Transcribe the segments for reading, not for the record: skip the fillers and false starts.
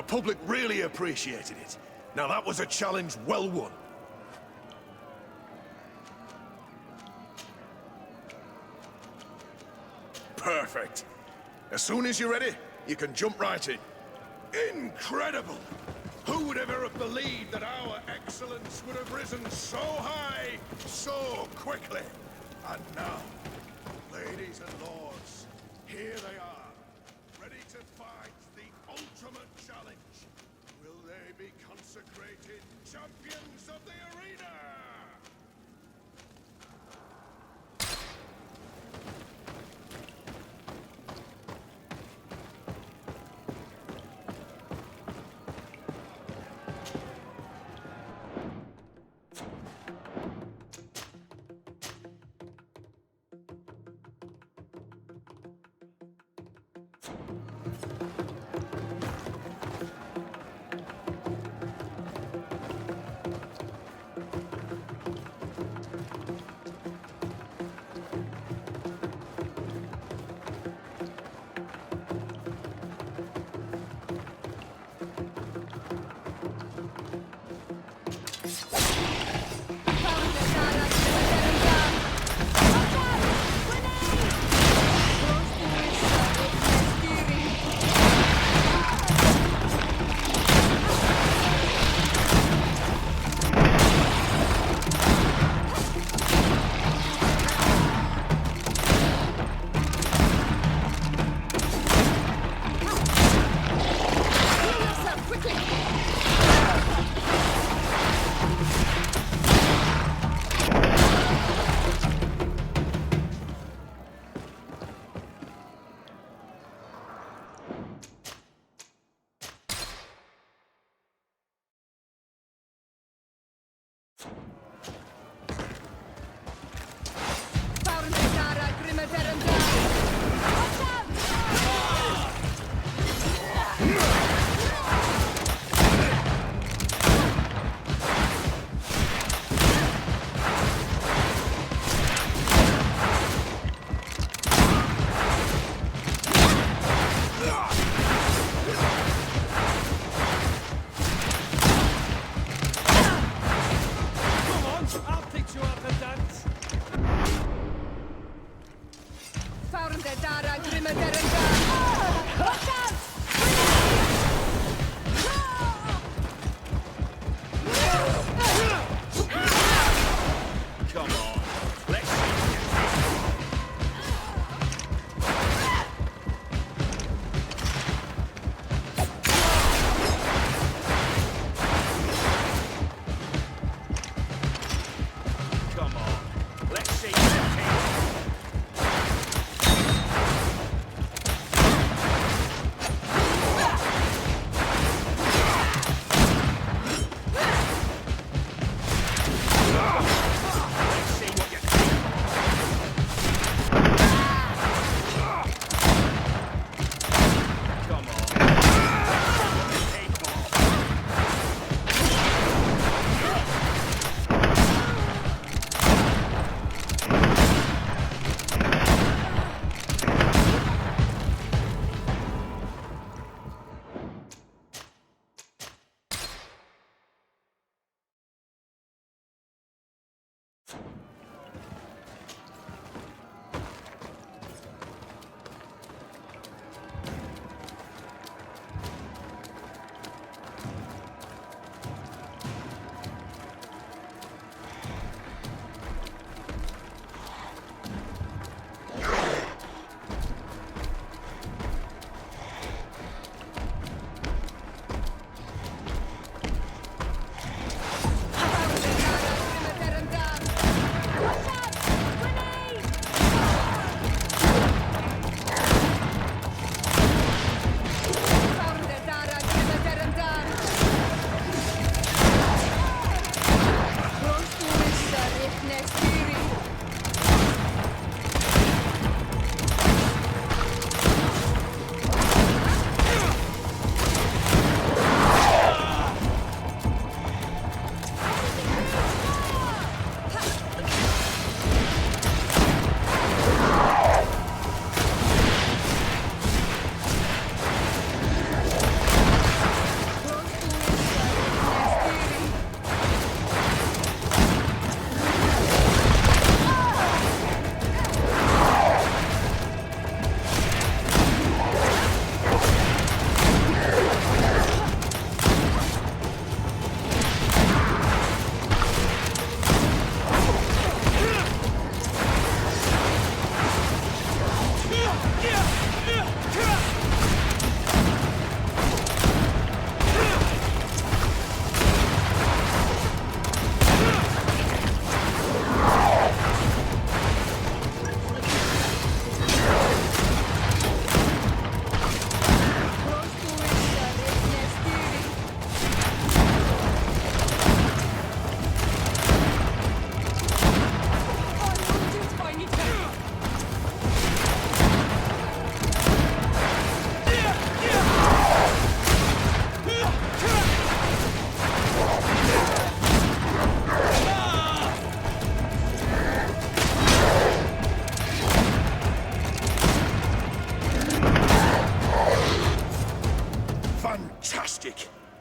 the public really appreciated it. Now that was a challenge well won. Perfect. As soon as you're ready, you can jump right in. Incredible! Who would ever have believed that our excellence would have risen so high, so quickly? And now, ladies and lords, here they are, ready to fight the ultimate challenge. Will they be consecrated champions of the arena?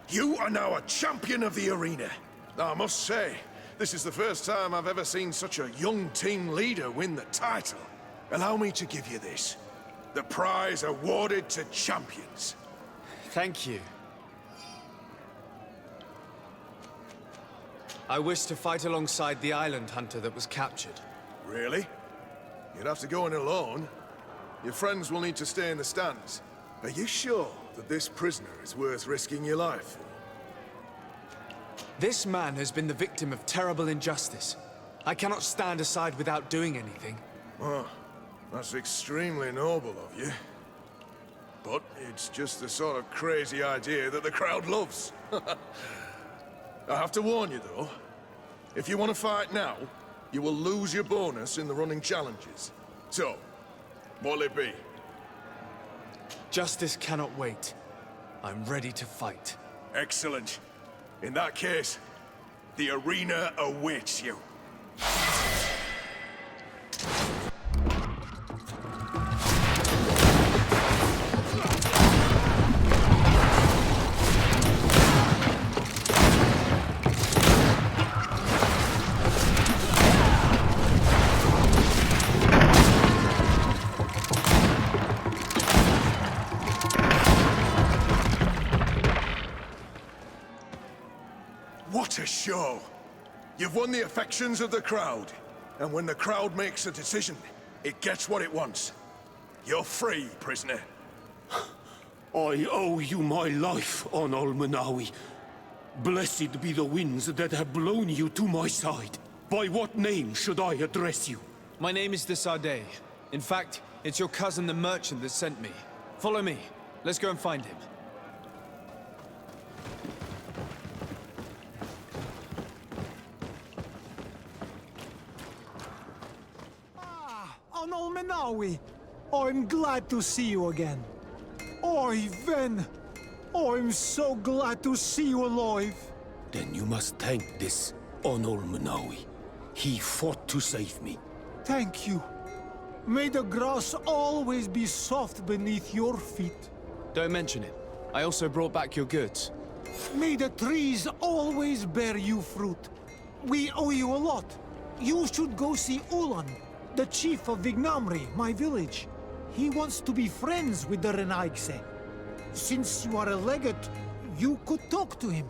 You are now a champion of the arena. I must say, this is the first time I've ever seen such a young team leader win the title. Allow me to give you this. The prize awarded to champions. Thank you. I wish to fight alongside the island hunter that was captured. Really? You'd have to go in alone. Your friends will need to stay in the stands. Are you sure that this prisoner is worth risking your life for? This man has been the victim of terrible injustice. I cannot stand aside without doing anything. Oh, that's extremely noble of you. But it's just the sort of crazy idea that the crowd loves. I have to warn you, though. If you want to fight now, you will lose your bonus in the running challenges. So, what'll it be? Justice cannot wait. I'm ready to fight. Excellent. In that case, the arena awaits you. What a show! You've won the affections of the crowd. And when the crowd makes a decision, it gets what it wants. You're free, prisoner. I owe you my life, on Almanawi. Blessed be the winds that have blown you to my side. By what name should I address you? My name is the Sade. In fact, it's your cousin the merchant that sent me. Follow me. Let's go and find him. On Almanawi, I'm glad to see you again. Oi, Ven! I'm so glad to see you alive. Then you must thank this on Almanawi. He fought to save me. Thank you. May the grass always be soft beneath your feet. Don't mention it. I also brought back your goods. May the trees always bear you fruit. We owe you a lot. You should go see Ulan, the chief of Vignamri, my village. He wants to be friends with the Renaigse. Since you are a legate, you could talk to him.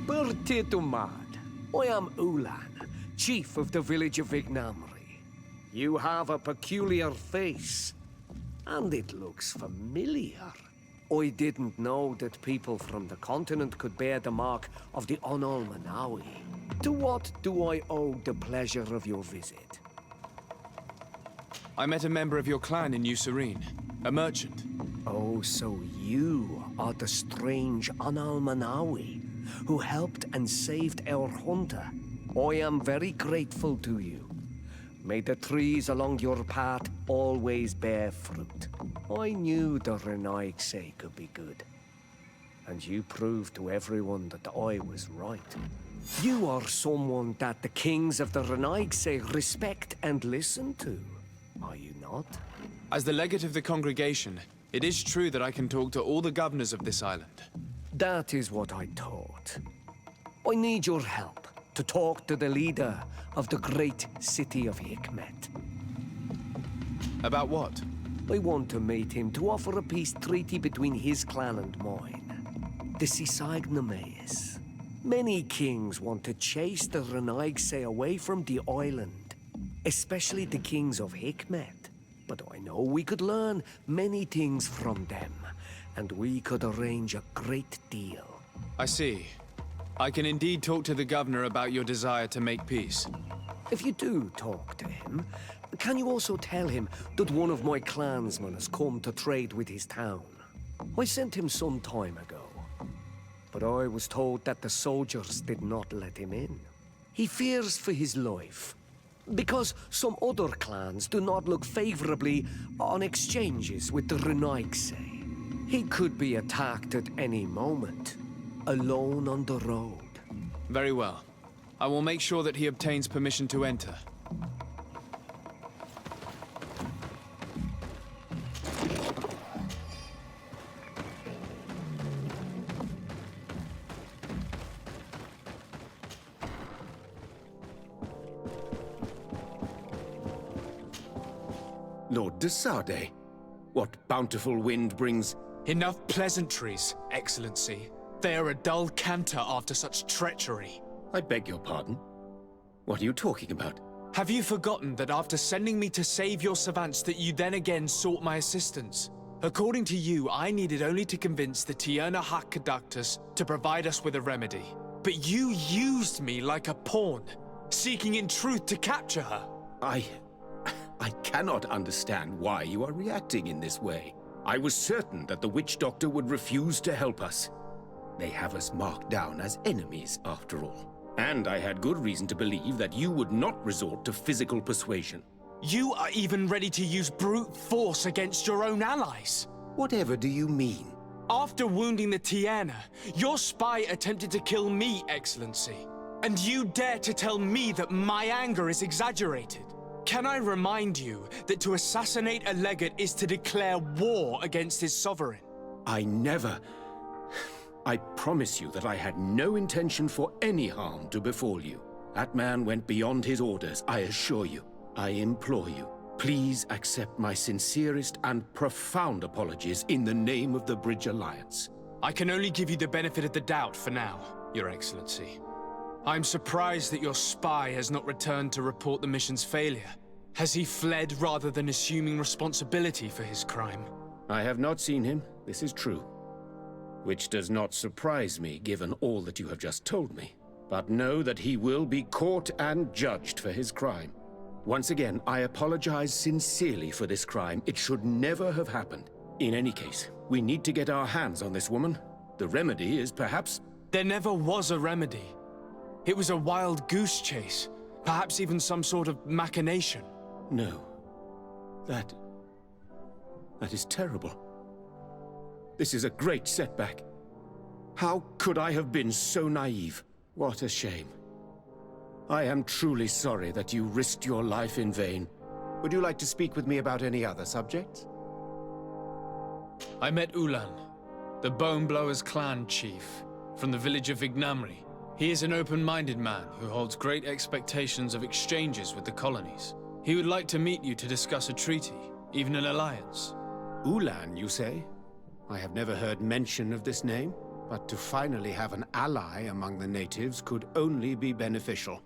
Bertitumad, I am Ulan, chief of the village of Vignamri. You have a peculiar face, and it looks familiar. I didn't know that people from the continent could bear the mark of the Onolmanawi. To what do I owe the pleasure of your visit? I met a member of your clan in New Serene, a merchant. Oh, so you are the strange Onolmanawi who helped and saved our hunter. I am very grateful to you. May the trees along your path always bear fruit. I knew the Renaigse could be good. And you proved to everyone that I was right. You are someone that the kings of the Renaigse respect and listen to, are you not? As the legate of the congregation, it is true that I can talk to all the governors of this island. That is what I thought. I need your help to talk to the leader of the great city of Hikmet. About what? I want to meet him to offer a peace treaty between his clan and mine. The Sisagnameis. Many kings want to chase the Renaigse away from the island, especially the kings of Hikmet. But I know we could learn many things from them, and we could arrange a great deal. I see. I can indeed talk to the governor about your desire to make peace. If you do talk to him, can you also tell him that one of my clansmen has come to trade with his town? I sent him some time ago, but I was told that the soldiers did not let him in. He fears for his life, because some other clans do not look favorably on exchanges with the Renaigse. He could be attacked at any moment, alone on the road. Very well. I will make sure that he obtains permission to enter. Lord de Sade, what bountiful wind brings... Enough pleasantries, Excellency. They are a dull canter after such treachery. I beg your pardon? What are you talking about? Have you forgotten that after sending me to save your savants that you then again sought my assistance? According to you, I needed only to convince the Tierna Conductors to provide us with a remedy. But you used me like a pawn, seeking in truth to capture her. I cannot understand why you are reacting in this way. I was certain that the witch doctor would refuse to help us. They have us marked down as enemies, after all. And I had good reason to believe that you would not resort to physical persuasion. You are even ready to use brute force against your own allies. Whatever do you mean? After wounding the Tierna, your spy attempted to kill me, Excellency. And you dare to tell me that my anger is exaggerated. Can I remind you that to assassinate a legate is to declare war against his sovereign? I promise you that I had no intention for any harm to befall you. That man went beyond his orders, I assure you. I implore you, please accept my sincerest and profound apologies in the name of the Bridge Alliance. I can only give you the benefit of the doubt for now, Your Excellency. I'm surprised that your spy has not returned to report the mission's failure. Has he fled rather than assuming responsibility for his crime? I have not seen him, this is true. Which does not surprise me, given all that you have just told me. But know that he will be caught and judged for his crime. Once again, I apologize sincerely for this crime. It should never have happened. In any case, we need to get our hands on this woman. The remedy is perhaps... There never was a remedy. It was a wild goose chase. Perhaps even some sort of machination. No. That is terrible. This is a great setback. How could I have been so naive? What a shame. I am truly sorry that you risked your life in vain. Would you like to speak with me about any other subjects? I met Ulan, the Bone Blowers clan chief, from the village of Vignamri. He is an open-minded man who holds great expectations of exchanges with the colonies. He would like to meet you to discuss a treaty, even an alliance. Ulan, you say? I have never heard mention of this name, but to finally have an ally among the natives could only be beneficial.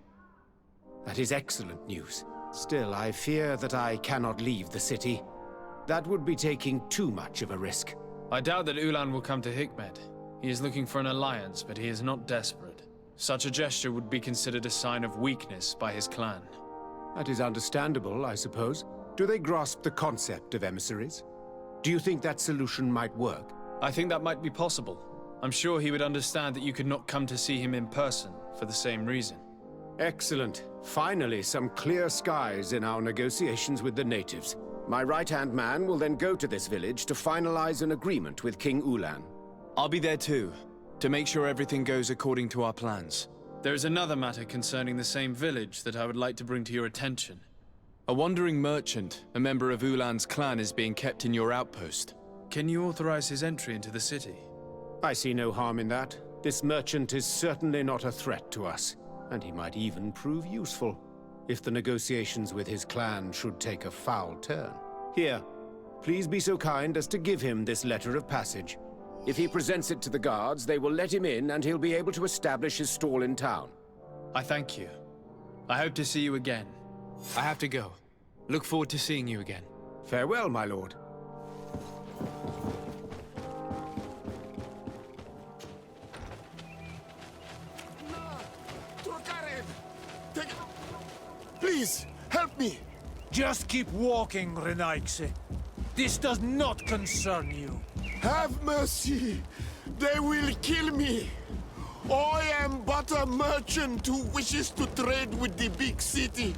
That is excellent news. Still, I fear that I cannot leave the city. That would be taking too much of a risk. I doubt that Ulan will come to Hikmed. He is looking for an alliance, but he is not desperate. Such a gesture would be considered a sign of weakness by his clan. That is understandable, I suppose. Do they grasp the concept of emissaries? Do you think that solution might work? I think that might be possible. I'm sure he would understand that you could not come to see him in person for the same reason. Excellent. Finally, some clear skies in our negotiations with the natives. My right-hand man will then go to this village to finalize an agreement with King Ulan. I'll be there too, to make sure everything goes according to our plans. There is another matter concerning the same village that I would like to bring to your attention. A wandering merchant, a member of Ulan's clan, is being kept in your outpost. Can you authorize his entry into the city? I see no harm in that. This merchant is certainly not a threat to us, and he might even prove useful, if the negotiations with his clan should take a foul turn. Here, please be so kind as to give him this letter of passage. If he presents it to the guards, they will let him in and he'll be able to establish his stall in town. I thank you. I hope to see you again. I have to go. Look forward to seeing you again. Farewell, my lord. Please, help me! Just keep walking, Renaigse. This does not concern you. Have mercy! They will kill me! I am but a merchant who wishes to trade with the big city.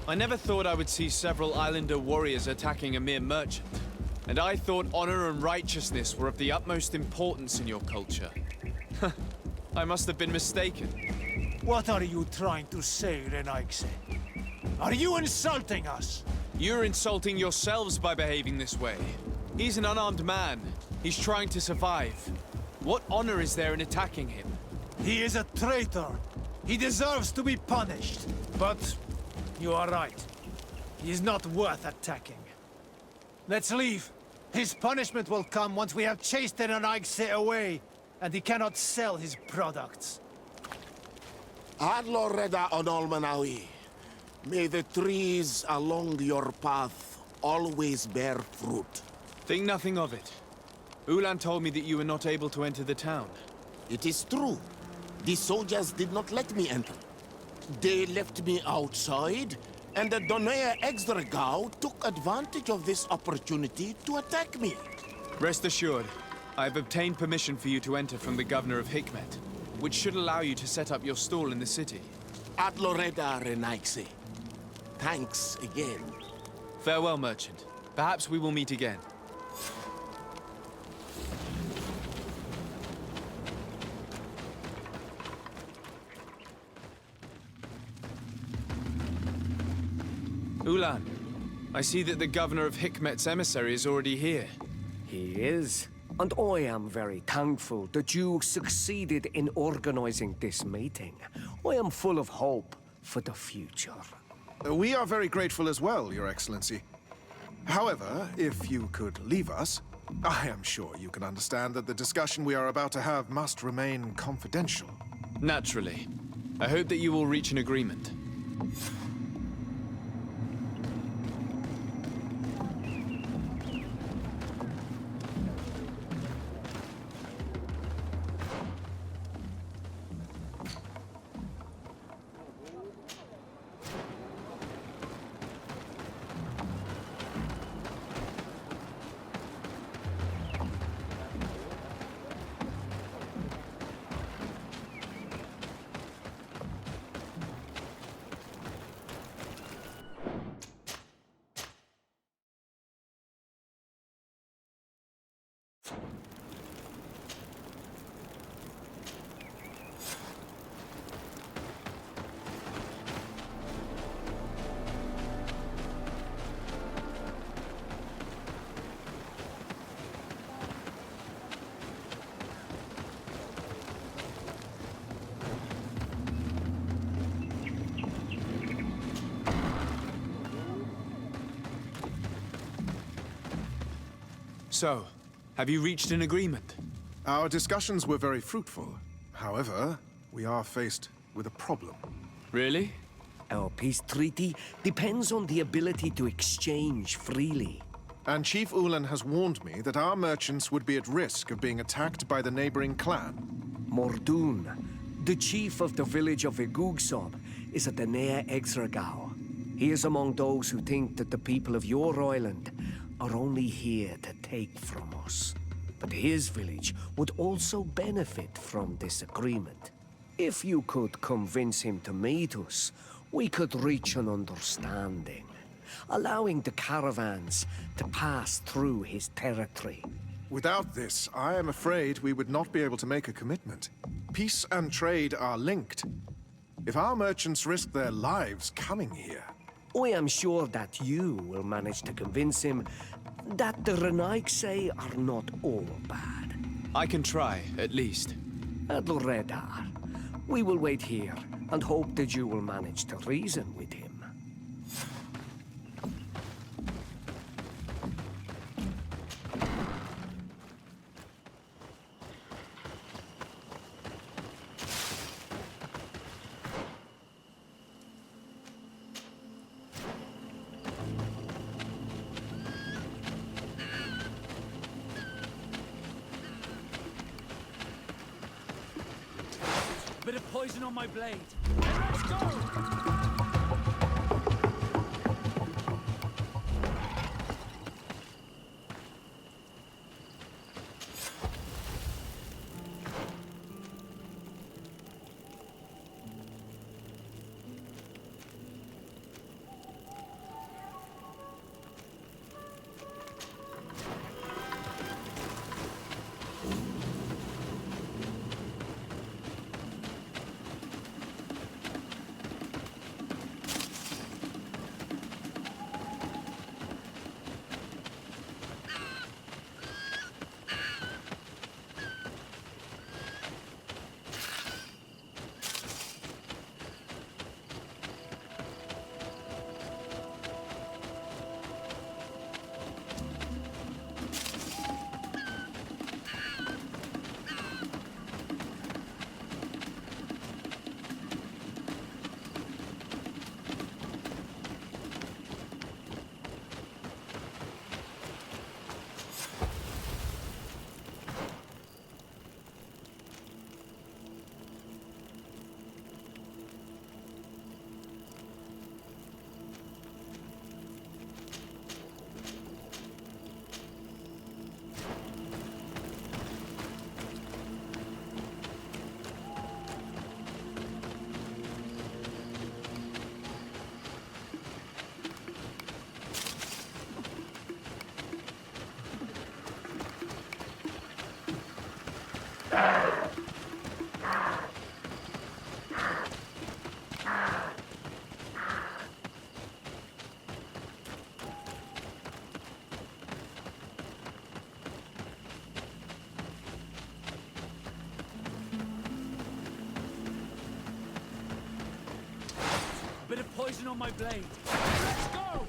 I never thought I would see several islander warriors attacking a mere merchant. And I thought honor and righteousness were of the utmost importance in your culture. I must have been mistaken. What are you trying to say, Renaigse? Are you insulting us? You're insulting yourselves by behaving this way. He's an unarmed man. He's trying to survive. What honor is there in attacking him? He is a traitor. He deserves to be punished. But you are right. He is not worth attacking. Let's leave. His punishment will come once we have chased Renaigse away, and he cannot sell his products. Adloreda on Almanawi. May the trees along your path always bear fruit. Think nothing of it. Ulan told me that you were not able to enter the town. It is true. The soldiers did not let me enter. They left me outside, and the Donea Exdragao took advantage of this opportunity to attack me. Rest assured, I have obtained permission for you to enter from the governor of Hikmet, which should allow you to set up your stall in the city. Adloreda Renaigse. Thanks again. Farewell, merchant. Perhaps we will meet again. Ulan, I see that the governor of Hikmet's emissary is already here. He is. And I am very thankful that you succeeded in organizing this meeting. I am full of hope for the future. We are very grateful as well, Your Excellency. However, if you could leave us, I am sure you can understand that the discussion we are about to have must remain confidential. Naturally. I hope that you will reach an agreement. So, have you reached an agreement? Our discussions were very fruitful. However, we are faced with a problem. Really? Our peace treaty depends on the ability to exchange freely. And Chief Ulan has warned me that our merchants would be at risk of being attacked by the neighboring clan. Mordoon, the chief of the village of Igugsob, is at the Nea Exragao. He is among those who think that the people of your island are only here to take from us. But his village would also benefit from this agreement. If you could convince him to meet us, we could reach an understanding, allowing the caravans to pass through his territory. Without this, I am afraid we would not be able to make a commitment. Peace and trade are linked. If our merchants risk their lives coming here... I am sure that you will manage to convince him that the Renaigse are not all bad. I can try, at least. Adloredar, we will wait here and hope that you will manage to reason with him. Bit of poison on my blade. Let's go! Bit of poison on my blade. Let's go!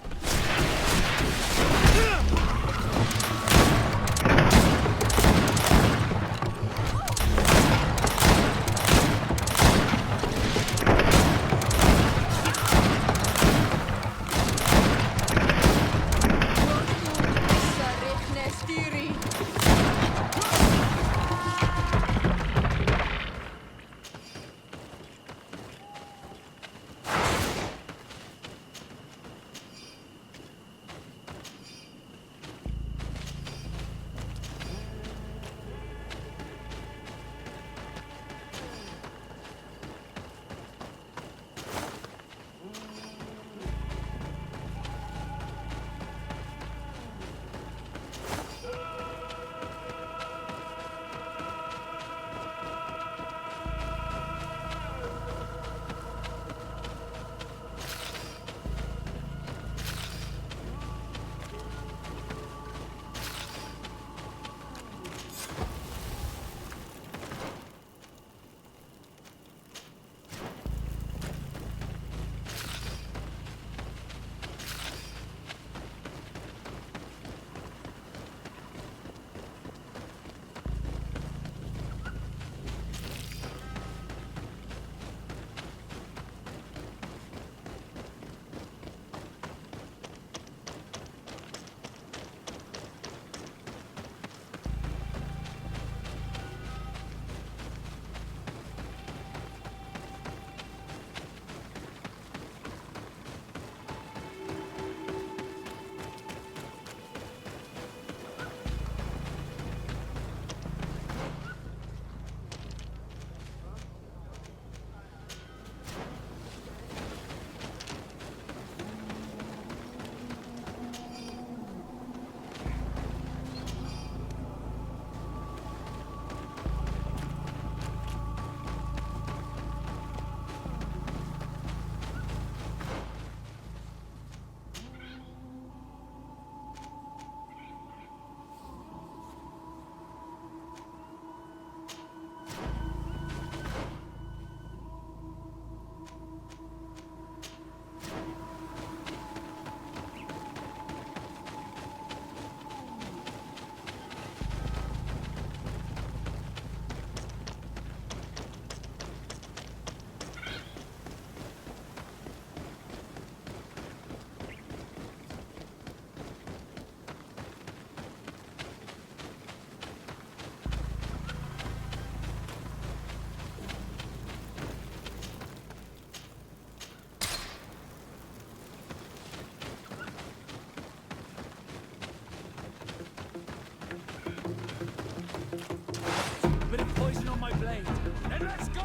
Bit of poison on my blade. And let's go!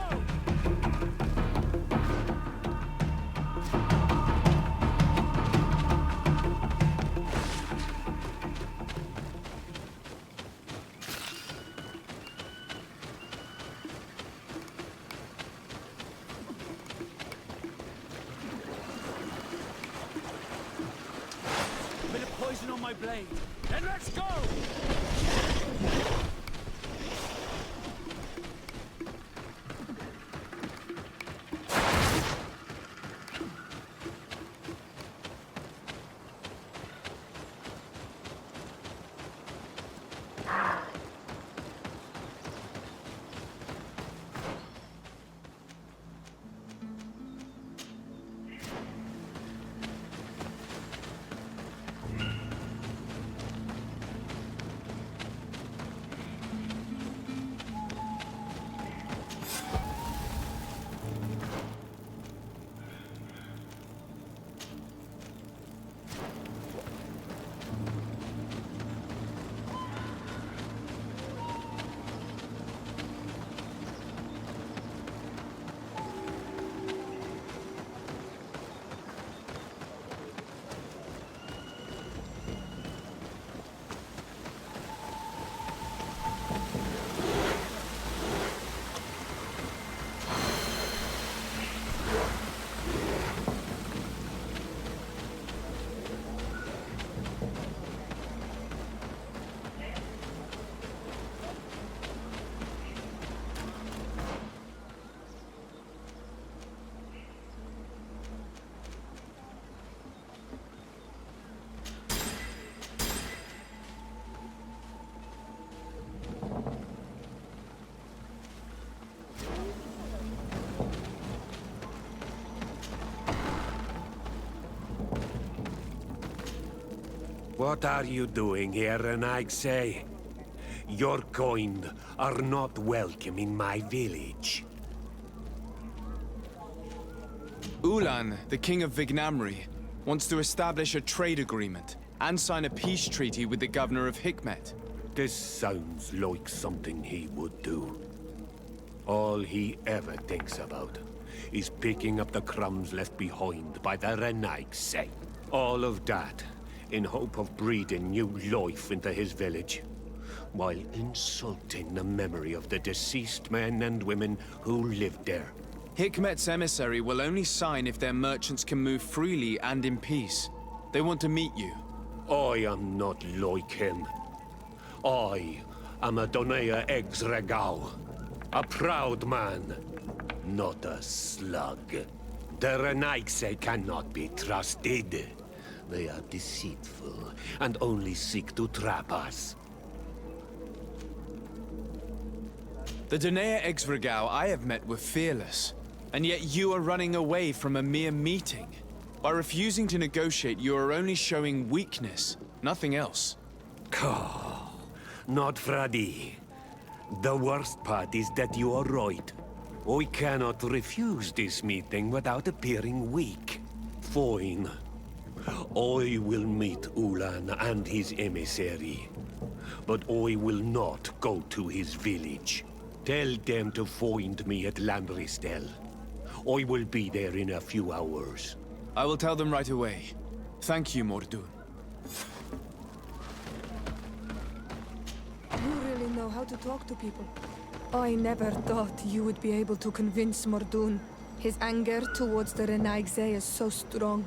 Bit of poison on my blade. And let's go! What are you doing here, Renaigse? Your kind are not welcome in my village. Ulan, the king of Vignamri, wants to establish a trade agreement and sign a peace treaty with the governor of Hikmet. This sounds like something he would do. All he ever thinks about is picking up the crumbs left behind by the Renaigse. All of that in hope of breathing new life into his village, while insulting the memory of the deceased men and women who lived there. Hikmet's emissary will only sign if their merchants can move freely and in peace. They want to meet you. I am not like him. I am a Donea Exregao, a proud man, not a slug. The Renaigse cannot be trusted. They are deceitful and only seek to trap us. The Donea Exregao I have met were fearless, and yet you are running away from a mere meeting. By refusing to negotiate, you are only showing weakness, nothing else. Not Fradi. The worst part is that you are right. I cannot refuse this meeting without appearing weak. Fine. I will meet Ulan and his emissary. But I will not go to his village. Tell them to find me at Lanristel. I will be there in a few hours. I will tell them right away. Thank you, Mordun. You really know how to talk to people. I never thought you would be able to convince Mordun. His anger towards the Renaigse is so strong.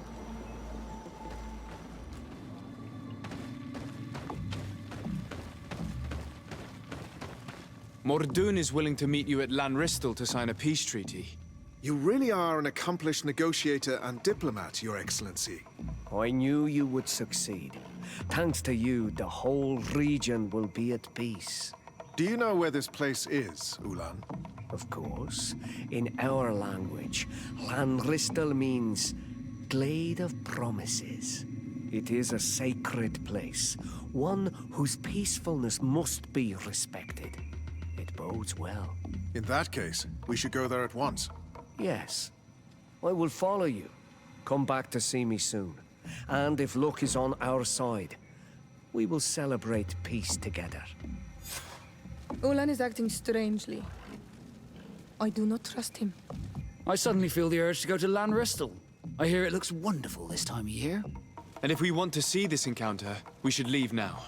Mordun is willing to meet you at Lanristel to sign a peace treaty. You really are an accomplished negotiator and diplomat, Your Excellency. I knew you would succeed. Thanks to you, the whole region will be at peace. Do you know where this place is, Ulan? Of course. In our language, Lanristel means Glade of Promises. It is a sacred place, one whose peacefulness must be respected. It bodes well. In that case, we should go there at once. Yes. I will follow you. Come back to see me soon. And if luck is on our side, we will celebrate peace together. Ulan is acting strangely. I do not trust him. I suddenly feel the urge to go to Lanristel. I hear it looks wonderful this time of year. And if we want to see this encounter, we should leave now.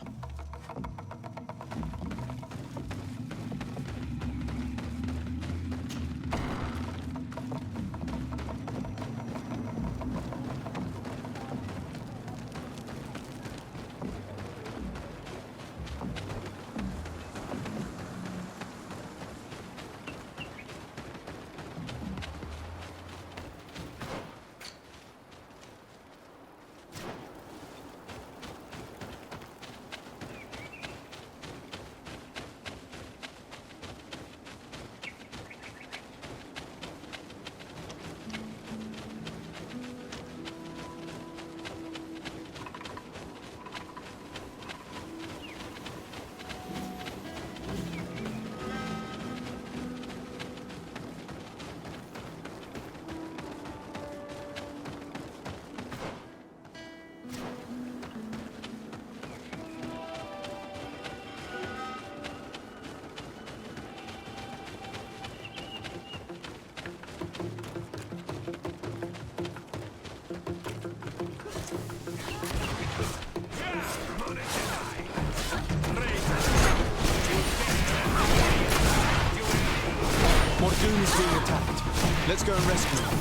Mordun is being attacked. Let's go and rescue him.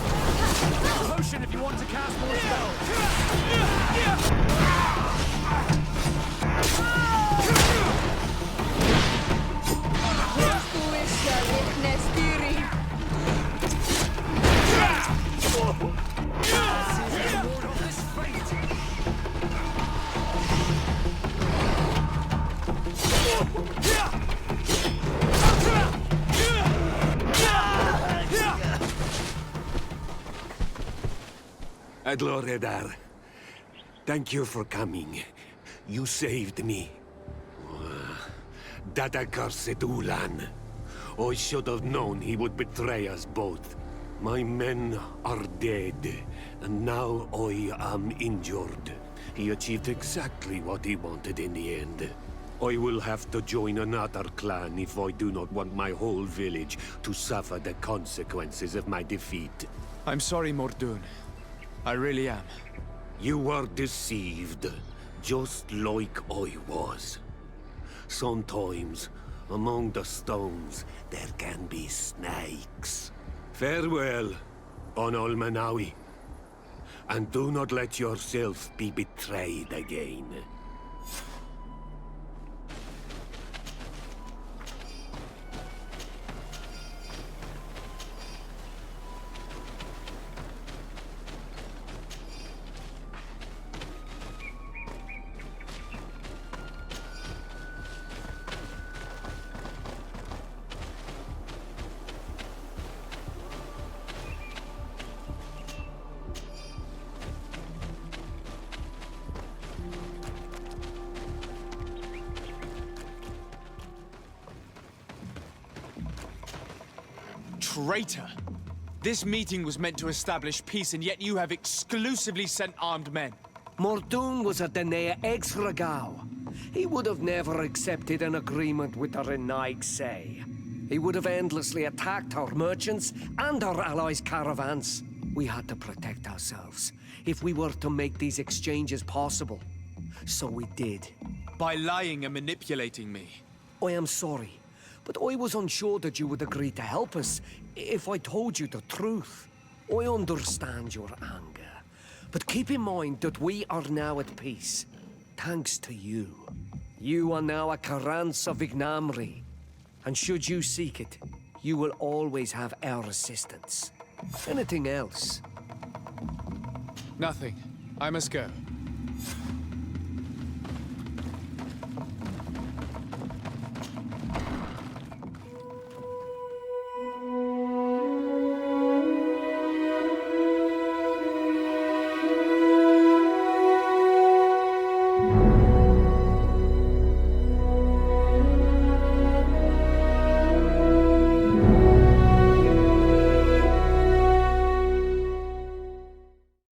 Potion if you want to cast more spells. Adloredar, thank you for coming. You saved me. That accursed Ulan. I should have known he would betray us both. My men are dead, and now I am injured. He achieved exactly what he wanted in the end. I will have to join another clan if I do not want my whole village to suffer the consequences of my defeat. I'm sorry, Mordoon. I really am. You were deceived, just like I was. Sometimes, among the stones, there can be snakes. Farewell, on Almanawi. And do not let yourself be betrayed again. Traitor! This meeting was meant to establish peace, and yet you have exclusively sent armed men. Mordoon was a Denea ex-Regao. He would have never accepted an agreement with the Renaig Say. He would have endlessly attacked our merchants and our allies' caravans. We had to protect ourselves if we were to make these exchanges possible. So we did. By lying and manipulating me. I am sorry, but I was unsure that you would agree to help us if I told you the truth. I understand your anger, but keep in mind that we are now at peace, thanks to you. You are now a Karans of Ignamri, and should you seek it, you will always have our assistance. Anything else? Nothing. I must go.